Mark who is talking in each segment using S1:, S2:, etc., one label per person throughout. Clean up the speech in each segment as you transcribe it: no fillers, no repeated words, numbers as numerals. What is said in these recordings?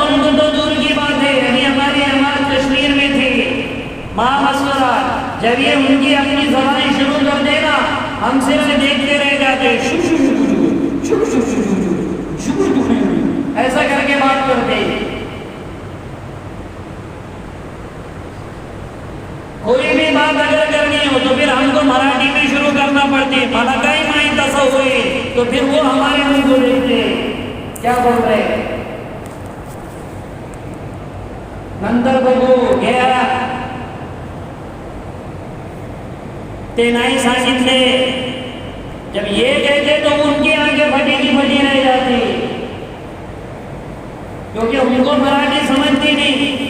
S1: ملک تو دور کی بات ہے، ابھی ہماری جماعت کشمیر میں تھی، ماں مسورہ، جب یہ ان کی اپنی زبان شروع کر دے نا، ہم صرف دیکھتے رہ جاتے، ایسا کر کے بات کرتے. کوئی بھی بات اگر کرنی ہو تو پھر ہم کو مراٹھی میں شروع کرنا پڑتی، ملکائی مائی تصا ہوئی، تو پھر وہ ہمارے منہ کو دیکھتے کیا بول رہے. نندر بگو گیا تینائی سانگیتلے، جب یہ کہتے تو ان کی آنکھیں پھٹی کی پھٹی رہ جاتی، کیونکہ ان کو مراٹھی سمجھتی نہیں.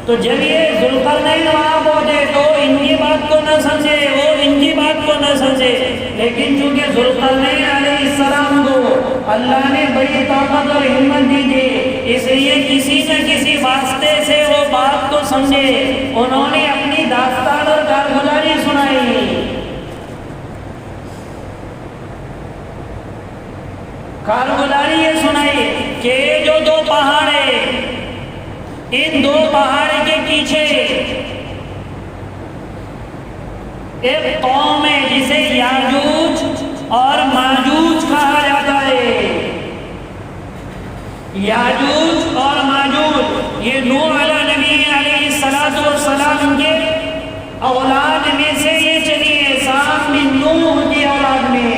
S1: تو جب یہ ذوالقرنین وہاں پہنچے تو ان کی بات کو نہ سمجھے، وہ ان کی بات کو نہ سمجھے، لیکن چونکہ ذوالقرنین علیہ السلام کو اللہ نے بڑی طاقت اور ہمت دی تھی، اس لیے کسی نہ کسی واسطے سے وہ بات کو سمجھے. انہوں نے اپنی داستان اور کارگزاری سنائی. کارگزاری یہ سنائی کہ جو دو پہاڑ ہیں، ان دو پہاڑ کے پیچھے ایک قوم ہے جسے یاجوج اور ماجوج کہا جاتا ہے. یاجوج اور ماجوج یہ نوح علیہ نبی علیہ السلام کے اولاد میں سے یہ چلی ہے، سام بن نوح کی اولاد میں.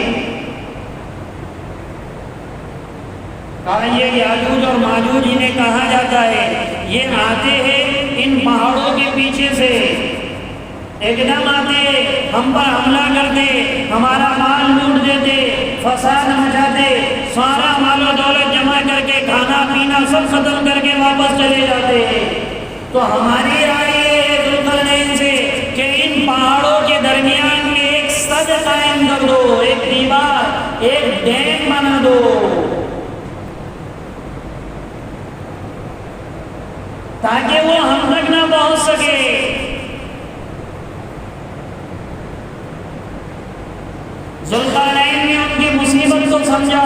S1: کہا یہ یاجوج اور ماجوج انہیں کہا جاتا ہے. یہ آتے ہیں ان پہاڑوں کے پیچھے سے، ایک دم آتے، ہم پر حملہ کرتے، ہمارا مال لوٹ دیتے، فساد مچاتے، سارا مال و دولت جمع کر کے کھانا پینا سب ختم کر کے واپس چلے جاتے. تو ہماری رائے یہ ہے ذوالقرنین سے کہ ان پہاڑوں کے درمیان میں ایک سد قائم کر دو، ایک دیوار، ایک ڈیم بنا دو، تاکہ وہ ہم تک نہ پہنچ سکے. ذوالقرنین نے ان کی مصیبت کو سمجھا،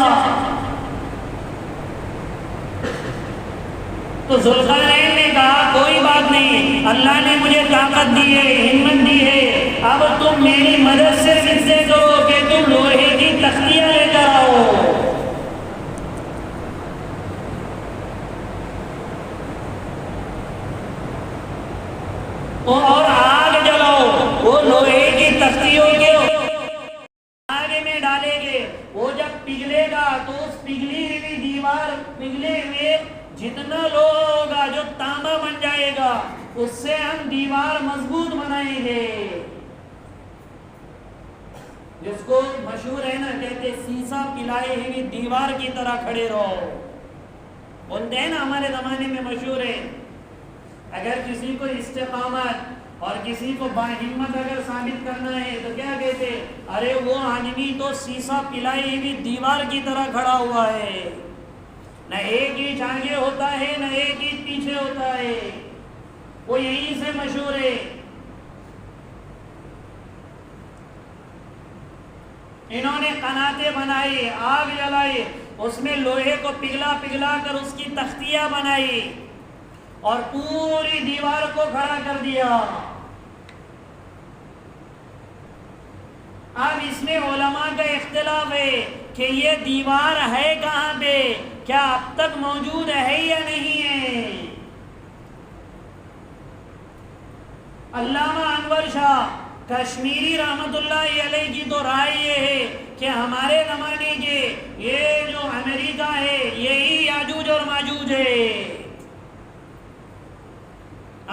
S1: تو ذوالقرنین نے کہا کوئی بات نہیں، اللہ نے مجھے طاقت دی ہے، ہمت دی ہے، اب تم میری مدد صرف اس سے کرو کہ تم لوہے کی تختیاں لے کر آؤ. اور آگ جلاؤ، وہ لوہے کی تختیوں کے آگ میں ڈالیں گے، وہ جب پگھلے گا تو اس پگھلی ہوئی دیوار، پگھلے ہوئے جتنا لوہا ہوگا جو تانبا بن جائے گا، اس سے ہم دیوار مضبوط بنائیں گے. جس کو مشہور ہے نا، کہتے سیسا پلائے ہوئی دیوار کی طرح کھڑے رہو، بولتے ہیں نا ہمارے زمانے میں مشہور ہے. اگر کسی کو استقامت اور کسی کو باہمت اگر ثابت کرنا ہے تو کیا کہتے، ارے وہ آدمی تو سیسا پلائی ہوئی دیوار کی طرح کھڑا ہوا ہے، نہ ایک ہی آگے ہوتا ہے نہ ایک ہی پیچھے ہوتا ہے. وہ یہیں سے مشہور ہے. انہوں نے قناتیں بنائی، آگ جلائی، اس میں لوہے کو پگھلا پگھلا کر اس کی تختیاں بنائی اور پوری دیوار کو کھڑا کر دیا. اب اس میں علماء کا اختلاف ہے کہ یہ دیوار ہے کہاں پہ، کیا اب تک موجود ہے یا نہیں ہے. علامہ انور شاہ کشمیری رحمت اللہ علیہ کی تو رائے یہ ہے کہ ہمارے زمانے کے یہ جو امریکہ ہے یہی یاجوج اور ماجوج ہے.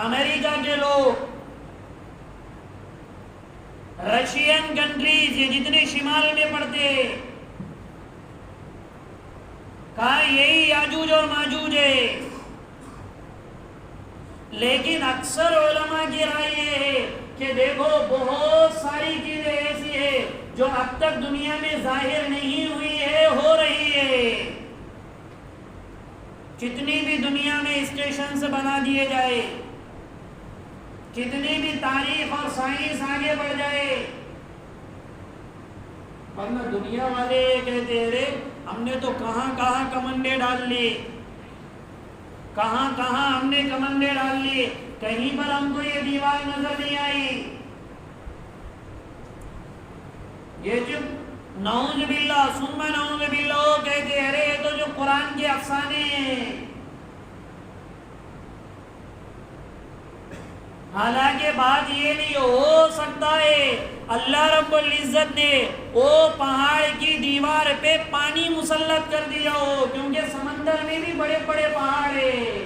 S1: امریکہ کے لوگ، رشین کنٹریز، یہ جتنے شمال میں پڑتے، کہا یہی یاجوج اور ماجوج ہے. لیکن اکثر علماء کی رائے یہ ہے کہ دیکھو بہت ساری چیزیں ایسی ہیں جو اب تک دنیا میں ظاہر نہیں ہوئی ہے، ہو رہی ہے. جتنی بھی دنیا میں اسٹیشن سے بنا دیے جائے، کتنی بھی تاریخ اور سائنس آگے بڑھ جائے، ورنہ دنیا والے کہتے ہیں رے ہم نے تو کہاں کہاں کمندے ڈال لیے، کہاں کہاں ہم نے کمندے ڈال لیے، کہیں پر ہم کو یہ دیوار نظر نہیں آئی۔ یہ جو نعوذ باللہ ثم نعوذ باللہ کہتے ہیں رے یہ تو جو قرآن کے افسانے ہیں۔ حالانکہ بات یہ نہیں ہو سکتا ہے اللہ رب العزت نے وہ پہاڑ کی دیوار پہ پانی مسلط کر دیا ہو، کیونکہ سمندر میں بھی بڑے بڑے پہاڑ ہیں۔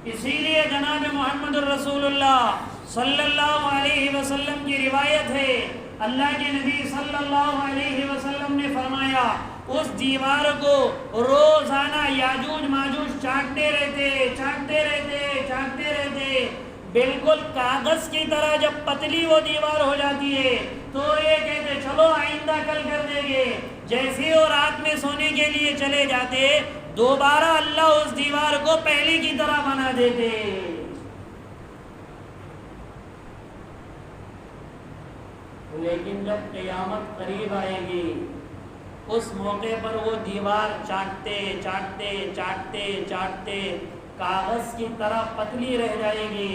S1: اسی لیے جناب محمد الرسول اللہ صلی اللہ علیہ وسلم کی روایت ہے، اللہ کے نبی صلی اللہ علیہ وسلم نے فرمایا اس دیوار کو روزانہ یاجوج ماجوج چاٹتے رہتے، بالکل کاغذ کی طرح جب پتلی وہ دیوار ہو جاتی ہے تو یہ کہتے چلو آئندہ کل کر دیں گے، جیسے وہ رات میں سونے کے لیے چلے جاتے دوبارہ اللہ اس دیوار کو پہلے کی طرح بنا دیتے۔ لیکن جب قیامت قریب آئے گی اس موقع پر وہ دیوار چاٹتے کاغذ کی طرح پتلی رہ جائے گی۔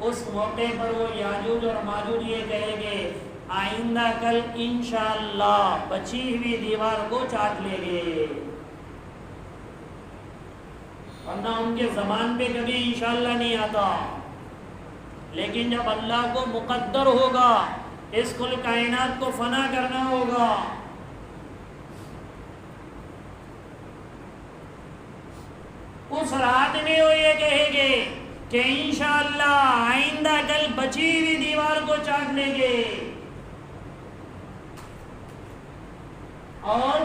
S1: اس موقع پر وہ یاجوج اور ماجوج یہ کہیں گے آئندہ کل انشاءاللہ بچی ہوئی دیوار کو چاٹ لیں گے، ورنہ ان کے زبان پہ کبھی انشاءاللہ نہیں آتا۔ لیکن جب اللہ کو مقدر ہوگا اس کل کائنات کو فنا کرنا ہوگا، اس رات میں وہ یہ کہیں گے کہ انشاءاللہ آئندہ کل بچی ہوئی دیوار کو چاٹ لیں گے، اور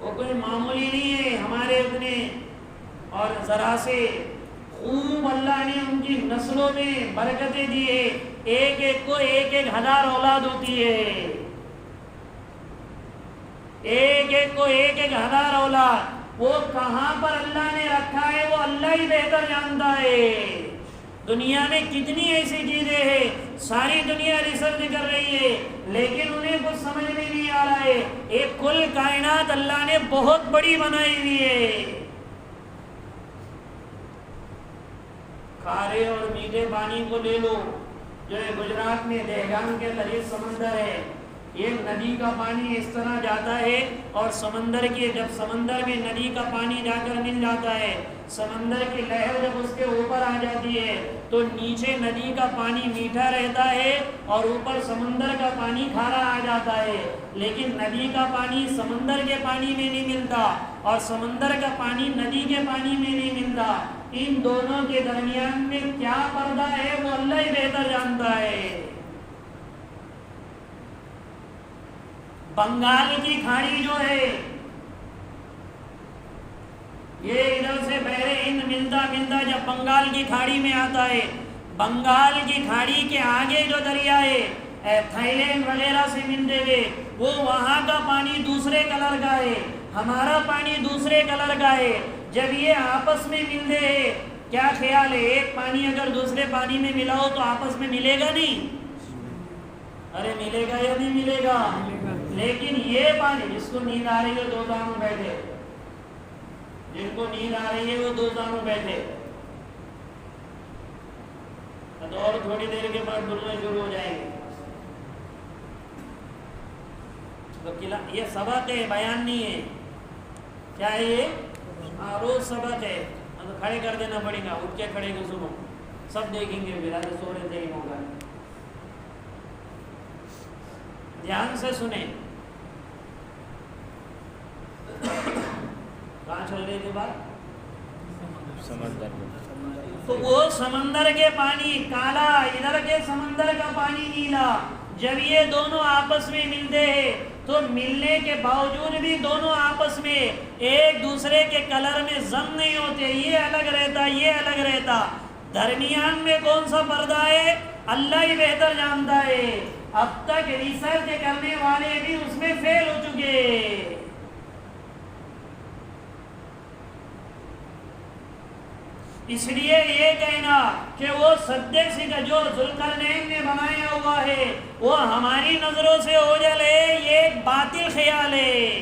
S1: وہ کوئی معمولی نہیں ہے ہمارے اتنے، اور ذرا سے خوب اللہ نے ان کی نسلوں میں برکتیں دی ہے، ایک ایک کو ایک ایک ہزار اولاد ہوتی ہے، ایک ایک کو ایک ایک ہزار اولاد، وہ کہاں پر اللہ نے رکھا ہے وہ اللہ ہی بہتر جانتا ہے۔ دنیا میں کتنی ایسی چیزیں ہیں ساری دنیا ریسرچ کر رہی ہے لیکن انہیں کچھ سمجھ میں نہیں آ رہا ہے، ایک کل کائنات اللہ نے بہت بڑی بنائی ہوئی ہے۔ کھارے اور میٹھے پانی کو لے لو، جو گجرات میں دہگام کے قریب سمندر ہے، یہ ندی کا پانی اس طرح جاتا ہے اور سمندر کے جب سمندر میں ندی کا پانی جا کر مل جاتا ہے، سمندر کی لہر جب اس کے اوپر آ جاتی ہے تو نیچے ندی کا پانی میٹھا رہتا ہے اور اوپر سمندر کا پانی کھارا آ جاتا ہے، لیکن ندی کا پانی سمندر کے پانی میں نہیں ملتا اور سمندر کا پانی ندی کے پانی میں نہیں ملتا، ان دونوں کے درمیان میں کیا پردہ ہے وہ اللہ ہی بہتر جانتا ہے۔ بنگال کی کھاڑی جو ہے یہ ادھر سے بحر ہند ملتا جب بنگال کی کھاڑی میں آتا ہے، بنگال کی کھاڑی کے آگے جو دریا ہے تھائی لینڈ وغیرہ سے ملتے ہوئے وہ وہاں کا پانی دوسرے کلر کا ہے، ہمارا پانی دوسرے کلر کا ہے، جب یہ آپس میں ملتے ہیں کیا خیال ہے ایک پانی اگر دوسرے پانی میں ملا ہو تو آپس میں ملے گا نہیں؟ ارے ملے گا یا نہیں ملے گا؟ لیکن یہ پانی جس کو نیند آ رہی ہے دو دانوں بیٹھے، جن کو نیند آ رہی ہے وہ دو دانوں بیٹھے، تو اور تھوڑی دیر کے بعد ڈلنا شروع ہو جائیں گے۔ یہ سبق ہے، بیان نہیں ہے، کیا ہے یہ؟ روز سبق ہے، تو کھڑے کر دینا پڑے گا، اٹھ کے کھڑے کے سنو، سب دیکھیں گے، پھر آج سو رہے تھے ہی ہوگا، دھیان سے سنیں۔ کہاں چل رہی تھی بات؟ تو وہ سمندر کے پانی کالا، ادھر کے سمندر کا پانی نیلا، جب یہ دونوں آپس میں ملتے ہیں تو ملنے کے باوجود بھی دونوں آپس میں ایک دوسرے کے کلر میں ضم نہیں ہوتے، یہ الگ رہتا یہ الگ رہتا، درمیان میں کون سا پردہ ہے اللہ ہی بہتر جانتا ہے، اب تک ریسرچ کرنے والے بھی اس میں فیل ہو چکے۔ اس لیے یہ کہنا کہ وہ سدے سکہ جو ذوالقرنین نے بنایا ہوا ہے وہ ہماری نظروں سے اوجھل ہے، یہ ایک باطل خیال ہے۔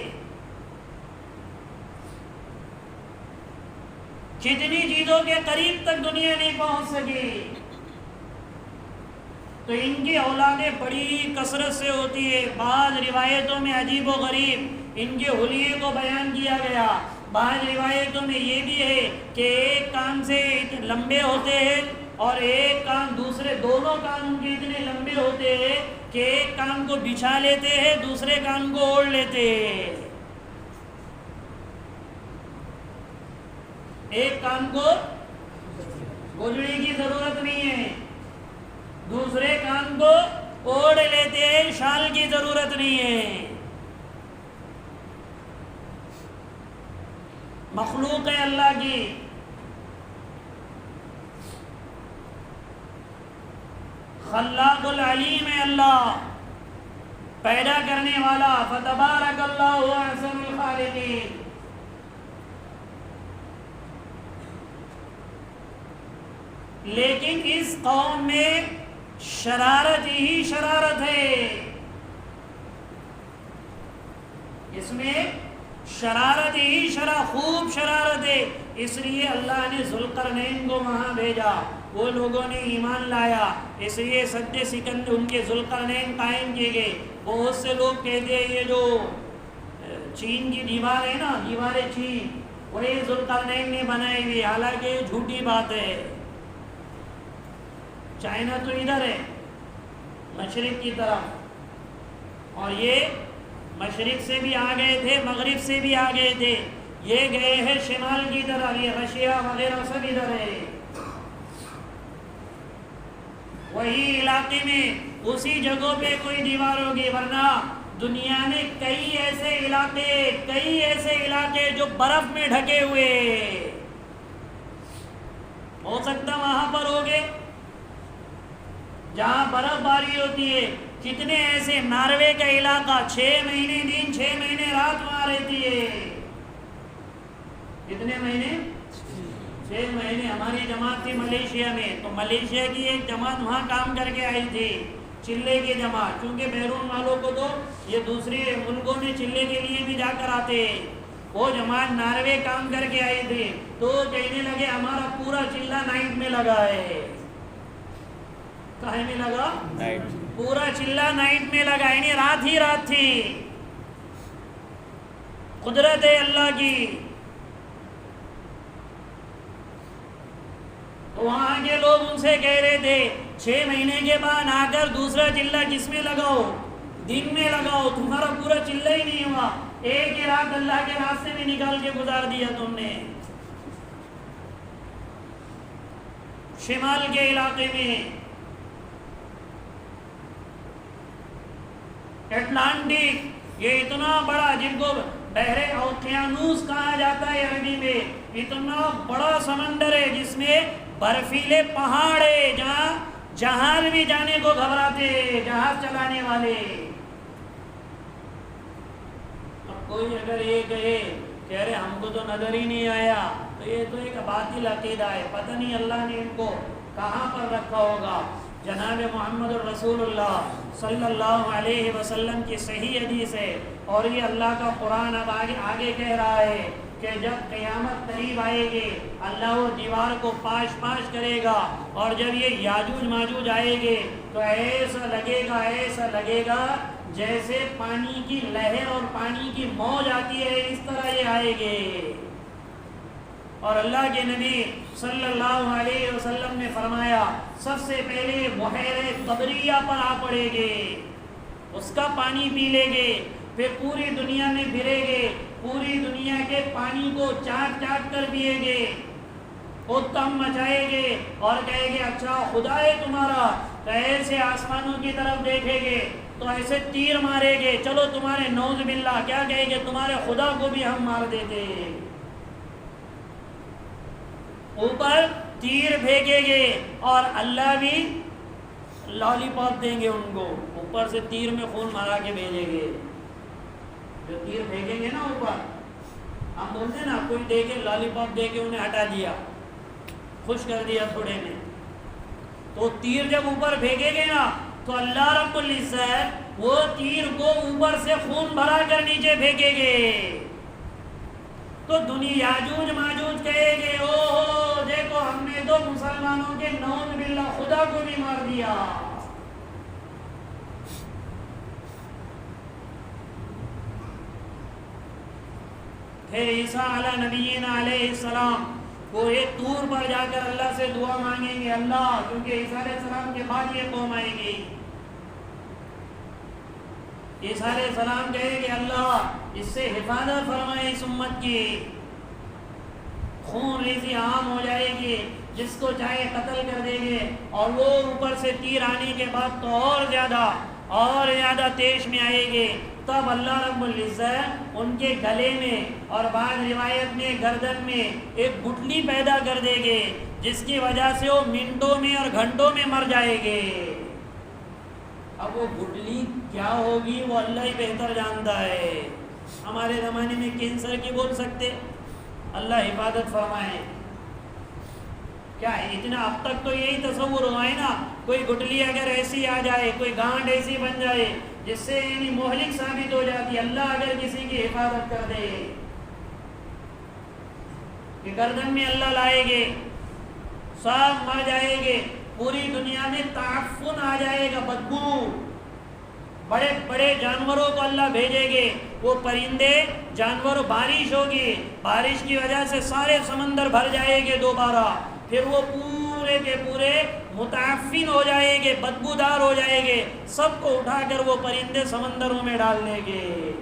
S1: کتنی چیزوں کے قریب تک دنیا نہیں پہنچ سکی، تو ان کی اولادیں بڑی کثرت سے ہوتی ہے۔ بعض روایتوں میں عجیب و غریب ان کے حلیے کو بیان کیا گیا، بعض روایتوں میں یہ بھی ہے کہ ایک کان سے لمبے ہوتے ہیں اور ایک کان دوسرے، دونوں کان ان کے اتنے لمبے ہوتے ہیں کہ ایک کان کو بچھا لیتے ہیں، دوسرے کان کو اوڑھ لیتے ہیں، ایک کان کو گجڑی کی ضرورت نہیں ہے، دوسرے کان کو اوڑھ لیتے ہیں، شال کی ضرورت نہیں ہے۔ مخلوق ہے اللہ کی، خلاق العلیم ہے اللہ، پیدا کرنے والا، فتبارک اللہ احسن الخالقین۔ لیکن اس قوم میں شرارت ہی شرارت ہے، اس میں شرارت ہی خوب شرارت ہے، اس لیے اللہ نے ذوالقرنین کو وہاں بھیجا، وہ لوگوں نے ایمان لایا، اس لیے سد سکندر ان کے ذوالقرنین قائم کیے گئے۔ بہت سے لوگ کہتے ہیں یہ جو چین کی دیوار ہے نا، دیوار چین، وہی ذوالقرنین نے بنائی ہوئی، حالانکہ یہ جھوٹی بات ہے۔ چائنا تو ادھر ہے مشرق کی طرف، اور یہ مشرق سے بھی آ گئے تھے، مغرب سے بھی آ گئے تھے، یہ گئے ہیں شمال کی طرف، یہ رشیا وغیرہ سب ادھر ہے۔ وہی علاقے میں اسی جگہوں پہ کوئی دیوار ہوگی، ورنہ دنیا میں کئی ایسے علاقے جو برف میں ڈھکے ہوئے، ہو سکتا وہاں پر ہوگے جہاں برف باری ہوتی ہے۔ کتنے ایسے، ناروے کا علاقہ 6 مہینے دن 6 مہینے رات وہاں رہتی ہے، کتنے مہینے؟ 6 مہینے۔ ہماری جماعت تھی ملیشیا میں، تو ملیشیا کی ایک جماعت وہاں کام کر کے آئی تھی، چلے کی جماعت، کیونکہ بیرون والوں کو تو یہ دوسرے ملکوں میں چلے کے لیے بھی جا کر آتے، وہ جماعت ناروے کام کر کے آئی تھی، تو کہنے لگے ہمارا پورا چلہ نائٹ میں لگا ہے۔ کہاں میں لگا؟ پورا چلہ نائٹ میں لگا، یعنی رات ہی رات تھی۔ قدرت ہے اللہ کی۔ تو وہاں کے لوگ ان سے کہہ رہے تھے 6 مہینے کے بعد آ کر دوسرا چلہ کس میں لگاؤ؟ دن میں لگاؤ، تمہارا پورا چلہ ہی نہیں ہوا، ایک ہی رات اللہ کے راستے میں نکال کے گزار دیا تم نے۔ شمال کے علاقے میں اٹلانٹک، یہ اتنا بڑا، جن کو بحر اوقیانوس کہا جاتا ہے عربی میں، اتنا بڑا سمندر ہے جس میں برفیلے پہاڑ ہے، جہاں جہاز بھی جانے کو گھبراتے، جہاز چلانے والے۔ اب کوئی اگر یہ کہے کہ ارے ہم کو تو نظر ہی نہیں آیا، تو یہ تو ایک باطل عقیدہ ہے، پتہ نہیں اللہ نے ان کو کہاں پر رکھا ہوگا۔ جناب محمد الرسول اللہ صلی اللہ علیہ وسلم کی صحیح حدیث ہے، اور یہ اللہ کا قرآن اب آگے کہہ رہا ہے کہ جب قیامت قریب آئے گی، اللہ وہ دیوار کو پاش پاش کرے گا، اور جب یہ یاجوج ماجوج آئے گے تو ایسا لگے گا جیسے پانی کی لہر اور پانی کی موج آتی ہے، اس طرح یہ آئے گے۔ اور اللہ کے نبی صلی اللہ علیہ وسلم نے فرمایا سب سے پہلے بحیرہ طبریہ پر آ پڑے گے، اس کا پانی پی لیں گے، پھر پوری دنیا میں پھرے گے، پوری دنیا کے پانی کو چاٹ چاٹ کر پیے گے، اتم مچائے گے اور کہے گے اچھا خدا ہے تمہارا، تو ایسے آسمانوں کی طرف دیکھیں گے تو ایسے تیر مارے گے، چلو تمہارے نعوذ باللہ، کیا کہے گے تمہارے خدا کو بھی ہم مار دیتے، اوپر تیر پھینکیں گے اور اللہ بھی لالی پاپ دیں گے ان کو، اوپر سے تیر میں خون مارا کے بھیجیں گے، جو تیر پھینکیں گے نا اوپر، ہم بولتے ہیں نا کوئی دے کے لالی پاپ دے کے انہیں ہٹا دیا، خوش کر دیا تھوڑے میں. تو تیر جب اوپر پھینکے گے نا تو اللہ رب العزت وہ تیر کو اوپر سے خون بھرا کر نیچے پھینکے گے. تو دنیا یاجوج ماجوج کہے گے او دیکھو ہم نے تو مسلمانوں کے نعوذ باللہ خدا کو بھی مار دیا. پھر عیسیٰ علیہ نبینا علیہ السلام وہ ایک طور پر جا کر اللہ سے دعا مانگیں گے. اللہ کیونکہ عیسیٰ علیہ السلام کے بعد یہ قوم آئے گی. عیسیٰ علیہ السلام کہے گے اللہ اس سے حفاظت فرمائے اس امت کی. خون ریزی عام ہو جائے گی, جس کو چاہے قتل کر دیں گے. اور وہ اوپر سے تیر آنے کے بعد تو اور زیادہ تیز میں آئے گے. تب اللہ رب العزت ان کے گلے میں اور بعض روایت میں گردن میں ایک گٹھلی پیدا کر دے گے, جس کی وجہ سے وہ منٹوں میں اور گھنٹوں میں مر جائے گے. اب وہ گٹھلی کیا ہوگی وہ اللہ ہی بہتر جانتا ہے. ہمارے زمانے میں کینسر کی بول سکتے, اللہ حفاظت فرمائے. کیا اتنا اب تک تو یہی تصور ہوا ہے نا, کوئی گٹھلی اگر ایسی آ جائے, کوئی گانٹ ایسی بن جائے جس سے یعنی مہلک ثابت ہو جاتی. اللہ اگر کسی کی حفاظت کر دے کہ گردن میں اللہ لائے گے, سب مر جائے گے, پوری دنیا میں تعفن آ جائے گا, بدبو. بڑے بڑے جانوروں کو اللہ بھیجے گے, وہ پرندے جانور, بارش ہوگی, بارش کی وجہ سے سارے سمندر بھر جائے گے دوبارہ. پھر وہ پورے کے پورے متعفن ہو جائیں گے, بدبودار ہو جائیں گے. سب کو اٹھا کر وہ پرندے سمندروں میں ڈال دیں گے.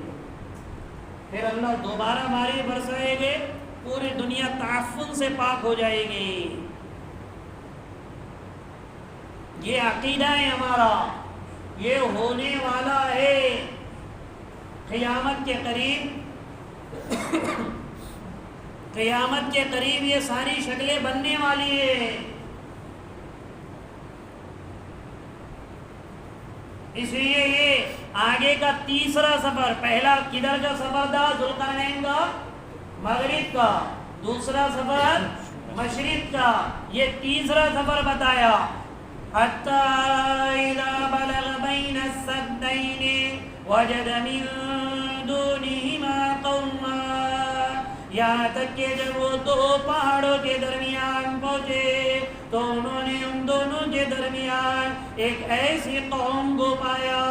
S1: پھر اللہ دوبارہ بارش برسائے گے, پوری دنیا تعفن سے پاک ہو جائے گی. یہ عقیدہ ہے ہمارا, یہ ہونے والا ہے. قیامت کے قریب یہ ساری شکلیں بننے والی ہے. اس لیے یہ آگے کا تیسرا سفر, پہلا کدھر کا سفر تھا؟ ذوالقرنین کا, مغرب کا. دوسرا سفر مشرق کا. یہ تیسرا سفر بتایا. حَتَّى إِذَا بَلَغَ بَيْنَ السَّدَّيْنِ وَجَدَ مِن دُونِهِمَا قَوْمًا. یہاں تک کہ جب وہ دو پہاڑوں کے درمیان پہنچے تو انہوں نے ان دونوں کے درمیان ایک ایسی قوم کو پایا,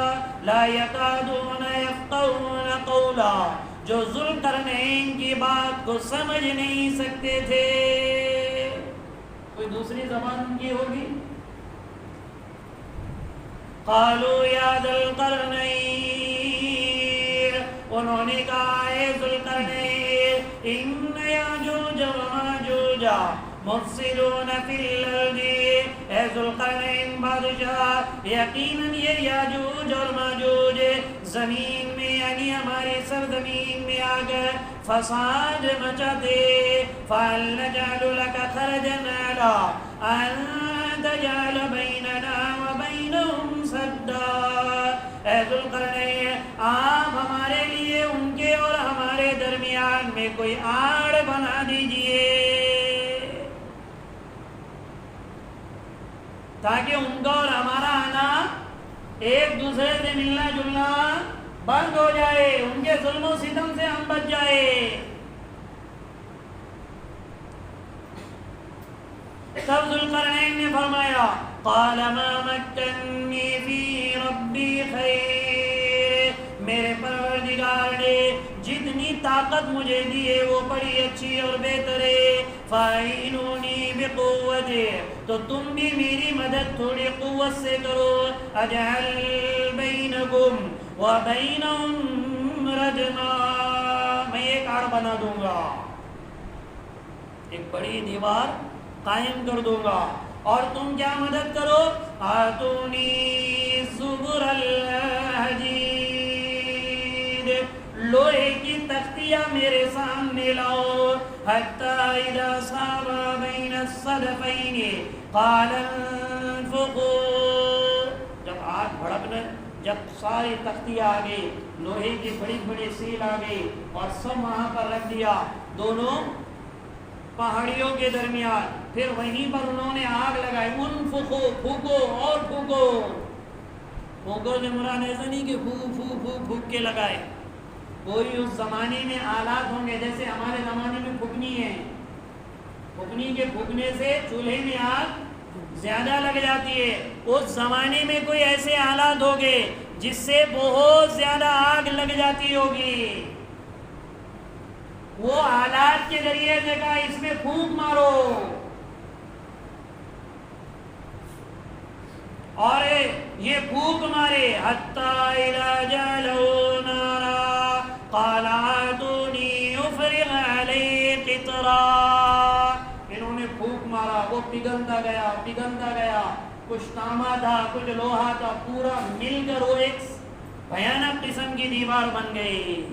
S1: لا يَكَادُونَ يَفْقَهُونَ قَوْلًا, جو ذوالقرنین کی بات کو سمجھ نہیں سکتے تھے. کوئی دوسری زبان ان کی ہوگی. قالوا یا ذوالقرنین, انہوں نے کہا اے ذوالقرنین, ان یاجوج و ماجوج مفسدون فی الارض. اے ذوالقرنین بادشاہ, یقیناً یہ یاجوج اور ماجوج زمین میں یعنی ہماری سرزمین میں آ کر فساد مچاتے. فَهَلْ نَجْعَلُ لَكَ خَرْجًا عَلَىٰ أَن تَجْعَلَ بَيْنَنَا وَبَيْنَهُمْ سَدًّا. اے ذوالقرنین, آپ ہمارے لیے ان کے اور ہمارے درمیان میں کوئی آڑ بنا دیجئے تاکہ ان کا اور ہمارا آنا ایک دوسرے سے ملنا جلنا بند ہو جائے, ان کے ظلم و ستم سے ہم بچ جائے. تب ذوالقرنین نے فرمایا قال ما مکنی فی ربی خیر, میرے پروردگار نے جتنی طاقت مجھے دی ہے وہ بڑی اچھی اور بہتر ہے. فَاعِنُونِي بِقُوَّةٍ, تو تم بھی میری مدد تھوڑی قوت سے کرو. اجعل بینکم وبینہم ردما, میں ایک آڑ بنا دوں گا, ایک بڑی دیوار قائم کر دوں گا, اور تم کیا مدد کرو؟ آتونی زبر الحدید, لوہے کی تختیاں میرے سامنے لاؤ. حتی اذا صار بین الصدفین قال انفقوا, جب آگ بھڑکنے, جب ساری تختیاں آ گئی, لوہے کی بڑی بڑی سیل آ گئی اور سب وہاں پر رکھ دیا, دونوں پہاڑیوں کے درمیان. پھر وہیں پر انہوں نے آگ لگائی. انفخو، پھونکو اور پھونکو. پھونکو سے مراد ایسا نہیں کہ پھونک کے لگائے. کوئی اس زمانے میں آلات ہوں گے جیسے ہمارے زمانے میں پھکنی ہے. پھکنی کے پھونکنے سے چولہے میں آگ زیادہ لگ جاتی ہے. اس زمانے میں کوئی ایسے آلات ہوگے جس سے بہت زیادہ آگ لگ جاتی ہوگی. وہ آلات کے ذریعے سے کہا اس میں پھونک مارو. اور یہ پھونک مارے. حتی اذا جعلوا نارا قال آتونی افرغ علیہ قطرا. انہوں نے پھونک مارا, وہ پگھلتا گیا پگھلتا گیا. کچھ تانبا تھا, کچھ لوہا تھا, پورا مل کر وہ ایک بھیانک قسم کی دیوار بن گئی.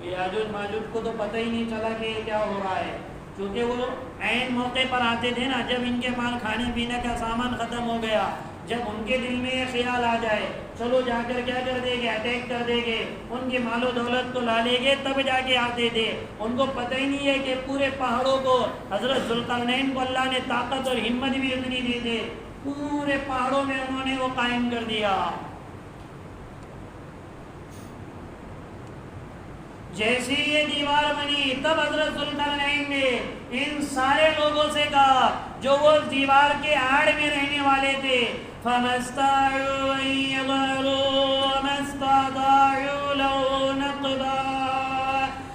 S1: یاجوج ماجوج کو تو پتہ ہی نہیں چلا کہ یہ کیا ہو رہا ہے, کیونکہ وہ عین موقع پر آتے تھے نا, جب ان کے پاس کھانے پینے کا سامان ختم ہو گیا, جب ان کے دل میں یہ خیال آ جائے چلو جا کر کیا کر دیں گے, اٹیک کر دیں گے, ان کی مال و دولت کو لا لیں گے, تب جا کے آتے تھے. ان کو پتہ ہی نہیں ہے کہ پورے پہاڑوں کو حضرت ذوالقرنین کو اللہ نے طاقت اور ہمت بھی اتنی دی تھی, پورے پہاڑوں میں انہوں نے وہ قائم کر دیا. جیسی یہ دیوار بنی تب حضرت ذوالقرنین نے ان سارے لوگوں سے کہا جو وہ دیوار کے آڑ میں رہنے والے تھے, فَمَسْتَعُوا أَن يَظْهَرُوا وَمَا اسْتَطَاعُوا لَهُ نَقْبًا.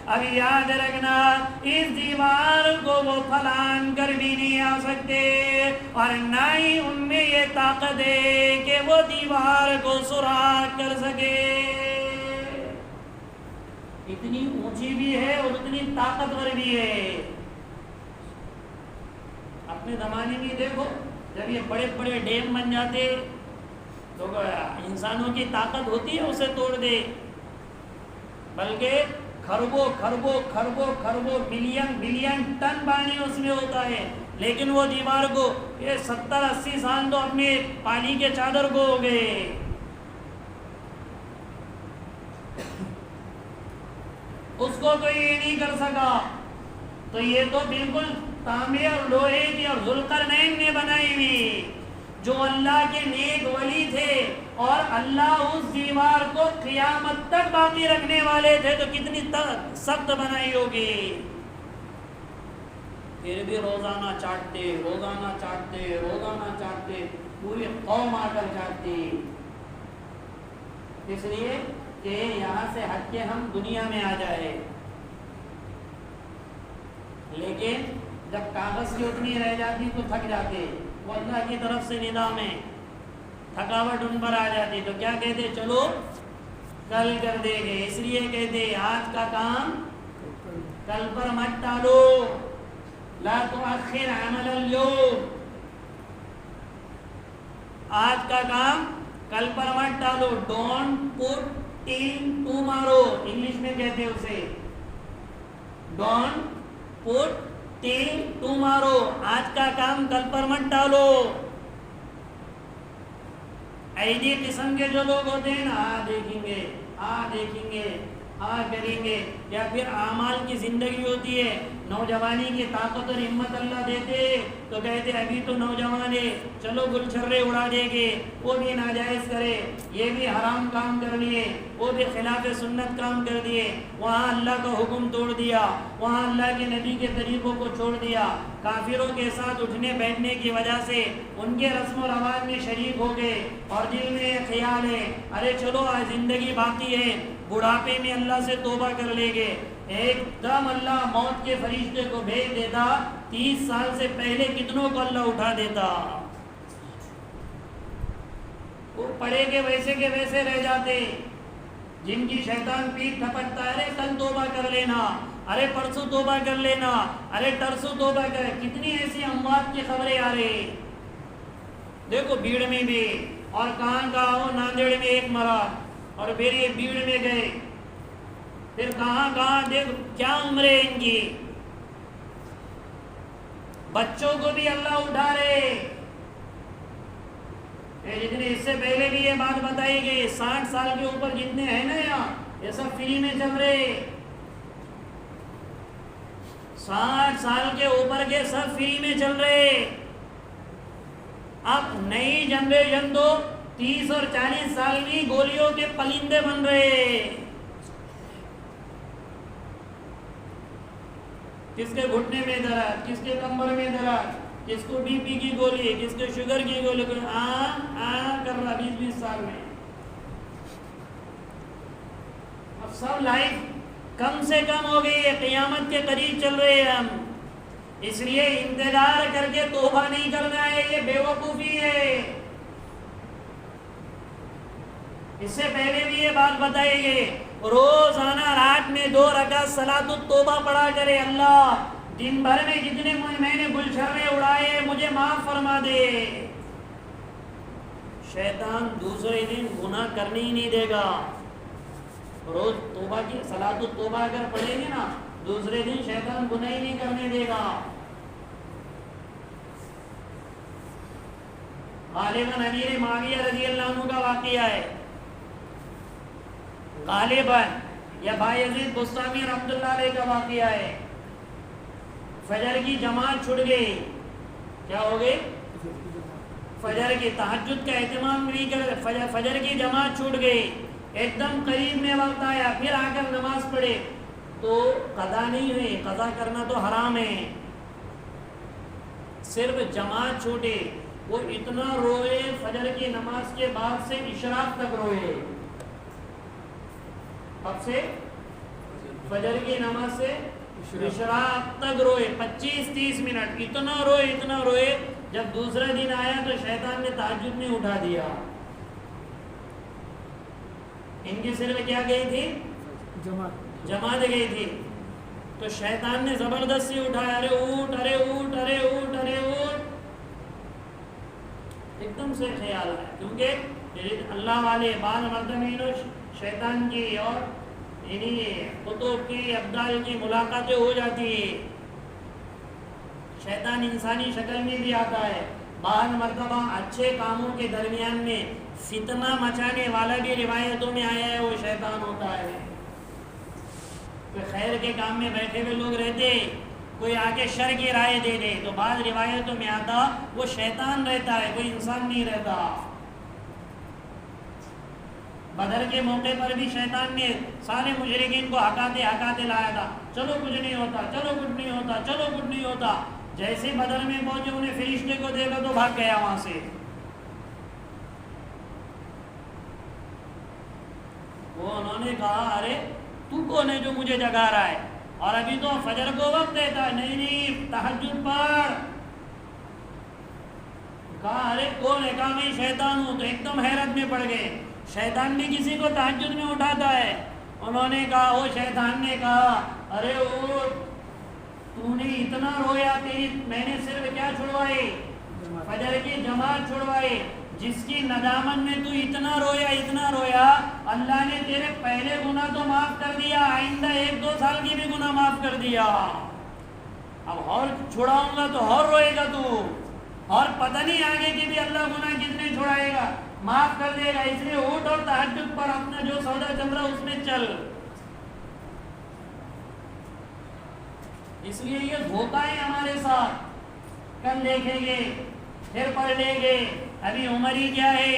S1: اب یاد رکھنا اس دیوار کو وہ پھلان کر بھی نہیں آ سکتے, اور نہ ہی ان میں یہ طاقت ہے کہ وہ دیوار کو سوراخ کر سکے. اتنی اونچی بھی ہے اور اتنی طاقتور بھی ہے. اپنے زمانے میں دیکھو جب یہ بڑے بڑے ڈیم بن جاتے تو انسانوں کی طاقت ہوتی ہے اسے توڑ دے, بلکہ خربوں خربوں خربوں خربوں بلین بلین ٹن پانی اس میں ہوتا ہے, لیکن وہ دیوار کو یہ 70-80 سال تو اپنے پانی کے چادر کو ہو گئے. اس کو تو یہ نہیں کر سکا. تو یہ تو بالکل تانبے اور لوہے کی اور ذوالقرنین نے بنائی ہوئی, جو اللہ کے نیک ولی تھے, اور اللہ اس دیوار کو قیامت تک باقی رکھنے والے تھے, تو کتنی سخت بنائی ہوگی. پھر بھی روزانہ چاٹتے روزانہ چاٹتے روزانہ چاٹتے, پوری قوم آ کر چاٹتی, اس لیے کہ یہاں سے ہٹ کے ہم دنیا میں آ جائے. لیکن جب کاغذ کی اتنی رہ جاتی تو تھک جاتے. وہ اللہ کی طرف سے نظام ہے, تھکاوٹ ان پر آ جاتی تو کیا کہتے, چلو کل کر دیں گے. اس لیے کہتے آج کا کام کل پر مت ٹالو, لا تؤخر عمل اليوم. آج کا کام کل پر مت ٹالو. Don't put till tomorrow, English میں کہتے ہیں اسے ڈونٹ پٹ till tomorrow. آج کا کام کل پر مت ڈالو. ایسی قسم کے جو لوگ ہوتے ہیں نا, دیکھیں گے دیکھیں گے کریں گے, یا پھر اعمال کی زندگی ہوتی ہے, نوجوانی کی طاقت اور ہمت اللہ دیتے تو کہتے ابھی تو نوجوان ہے, چلو گل چھرے اڑا دیں گے, وہ بھی ناجائز کرے, یہ بھی حرام کام کر لیے, وہ بھی خلاف سنت کام کر دیے, وہاں اللہ کا حکم توڑ دیا, وہاں اللہ کے نبی کے طریقوں کو چھوڑ دیا, کافروں کے ساتھ اٹھنے بیٹھنے کی وجہ سے ان کے رسم و رواج میں شریک ہو گئے, اور دل میں یہ خیال ہے ارے چلو آج زندگی باقی ہے, بڑھاپے میں اللہ سے توبہ کر لیں گے. ایک دم اللہ موت کے فرشتے کو بھیج دیتا, 30 سال سے پہلے کتنوں کو اللہ اٹھا دیتا. وہ پڑے کے ویسے رہ جاتے, جن کی شیطان پیٹ تھپکتا ہے, ارے کل توبہ کر لینا, ارے پرسوں توبہ کر لینا, ارے ترسوں توبہ کر. کتنی ایسی اموات کی خبریں آ رہی دیکھو بھیڑ میں بھی, اور کہاں ہو, ناندیڑ میں ایک مرا, اور پھر یہ بھیڑ میں گئے, پھر کہاں دیکھ کیا عمریں ان کی. بچوں کو بھی اللہ اٹھا رہے. جتنے اس سے پہلے بھی یہ بات بتائی گئی, 60 سال کے اوپر جتنے ہیں نا یہاں, یہ سب فری میں چل رہے. 60 سال کے اوپر کے سب فری میں چل رہے. اب نئی جنریشن تو 30 اور 40 سال میں گولیوں کے پلندے بن رہے. کس کے گھٹنے میں درد, کس کے کمر میں درد, کس کو بی پی کی گولی, کس کو شوگر کی گولی, کر رہا 20 سال میں. اب سب لائف کم سے کم ہو گئی ہے, قیامت کے قریب چل رہے ہیں ہم. اس لیے انتظار کر کے توبہ نہیں کرنا ہے, یہ بے وقوفی ہے. اس سے پہلے بھی یہ بات بتائی گئی, روزانہ رات میں 2 رکعت صلاۃ التوبہ پڑھا کرے. اللہ دن بھر میں جتنے میں نے گلشرے اڑائے مجھے معاف فرما دے. شیطان دوسرے دن گناہ کرنے ہی نہیں دے گا. روز توبہ کی صلاۃ التوبہ اگر پڑھیں گے نا, دوسرے دن شیطان گناہ ہی نہیں کرنے دے گا. غالباً امیر معاویہ رضی اللہ عنہ کا واقعہ ہے, غالباً یا بایزید بستامی رحمۃ اللہ علیہ کا واقعہ ہے. فجر کی جماعت چھوٹ گئی. کیا ہو گئی؟ فجر کی تہجد کا اہتمام نہیں کر, فجر کی جماعت چھوٹ گئی. ایک دم قریب میں وقت آیا, پھر آ کر نماز پڑھے تو قضا نہیں ہوئی. قضا کرنا تو حرام ہے, صرف جماعت چھوٹے. وہ اتنا روئے, فجر کی نماز کے بعد سے اشراق تک روئے. اب سے فجر کی نماز سے اشراق تک روئے, 25-30 منٹ اتنا روئے. جب دوسرا دن آیا تو شیطان نے تہجد میں اٹھا دیا. ان کی صرف کیا گئی تھی؟ جماعت گئی تھی. تو شیطان نے زبردستی اٹھایا, ارے اٹھ, ارے اٹھ, ارے اٹھ, ارے اٹھ. ایک دم سے خیال آیا, کیونکہ اللہ والے بعض مرتبہ شیطان کی اور قطب کی ابدال کی ملاقاتیں ہو جاتی ہے. شیطان انسانی شکل میں بھی آتا ہے. بعض مرتبہ اچھے کاموں کے درمیان میں فتنہ مچانے والا بھی روایتوں میں آیا ہے, وہ شیطان ہوتا ہے. کوئی خیر کے کام میں بیٹھے ہوئے لوگ رہتے, کوئی آ کے شر کی رائے دے دے, تو بعض روایتوں میں آتا وہ شیطان رہتا ہے, کوئی انسان نہیں رہتا. بدر کے موقع پر بھی شیطان نے سارے مشرکین کو ہکاتے لایا تھا, چلو کچھ نہیں ہوتا, چلو کچھ نہیں ہوتا, چلو کچھ نہیں ہوتا. جیسے بدر میں پہنچے انہیں فرشتے کو دیکھا تو بھاگ گیا وہاں سے. وہ انہوں نے کہا, ارے تو کون ہے جو مجھے جگا رہا ہے, اور ابھی تو فجر کو وقت دیتا ہے. نہیں تہجد پڑھ. کہا ارے کون ہے؟ کہا میں شیطان ہوں. تو ایک دم حیرت میں پڑ گئے, شیطان بھی کسی کو تہجد میں اٹھاتا ہے. انہوں نے کہا, وہ شیطان نے کہا, ارے تو نے اتنا رویا, تیری میں نے صرف کیا چھڑوائی؟ فجر کی جماعت چھڑوائی. جس کی ندامت میں تو اتنا رویا, اللہ نے تیرے پہلے گناہ تو معاف کر دیا, آئندہ 1-2 سال کی بھی گناہ معاف کر دیا. اب اور چھڑاؤں گا تو اور روئے گا تو, اور پتہ نہیں آگے کہ بھی اللہ گناہ کتنے چھڑائے گا, معاف کر دے گا. اس لیے اٹھ اور تہجد پر اپنا جو سودا چل رہا اس میں چل. اس لیے یہ دھوکہ ہے ہمارے ساتھ. کل دیکھیں گے, پھر پڑھ لیں گے, ابھی عمر ہی کیا ہے.